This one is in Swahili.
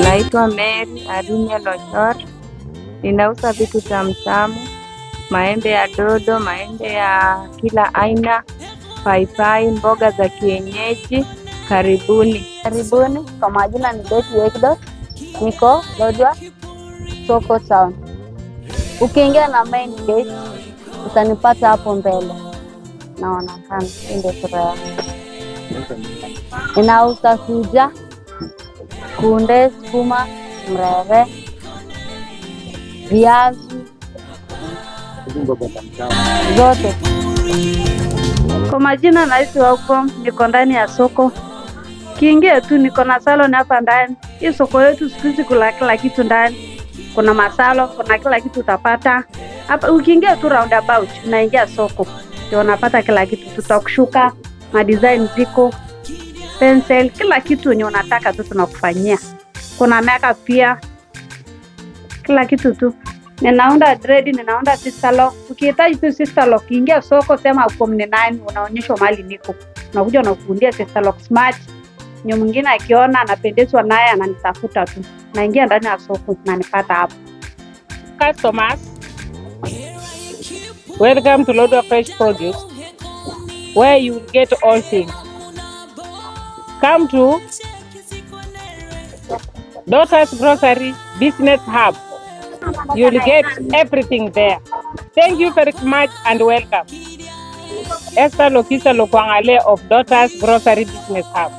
Naitwa Mary Arinya Lochor. Ninauza vitu tamtamu, maembe ya dodo, maembe ya kila aina, paipai, mboga za kienyeji. Karibuni. Karibuni. Kwa majina ni Betty Ekdot. Niko Lodwar, Soko Town. Ukiingia na main gate utanipata hapo mbele. Naonekana ndio sura. Ninauza suja, kunde, sukuma, mrere, viazi zote. Kwa majina naitwa huko, niko ndani ya soko. Kiingia tu niko na salon hapa ndani. Hii soko yetu siku hizi kuna kila kitu ndani. Kuna masalo, kuna kila kitu utapata. Hapa ukiingia tu roundabout unaingia soko. Ndio unapata kila kitu, tutakushuka, ma design ziko, pencil, kila kitu yenye unataka tu tunakufanyia. Kuna makeup pia. Kila kitu tu. Ninaunda dread, ninaunda sister lock. Ukihitaji tu sister lock, ingia soko sema uko Mnenani, unaonyeshwa mahali niko. Unakuja unakufundia sister lock smart. Nyo mwingine akiona anapendezwa naye ananitafuta tu. Naingia ndani ya soko na nipata hapo. Customers, welcome to Lodwar Fresh Produce, where you get all things. Come to Daughter's Grocery Business Hub. You'll get everything there. Thank you very much and welcome. Esther Lokisa Lokwangale of Daughter's Grocery Business Hub.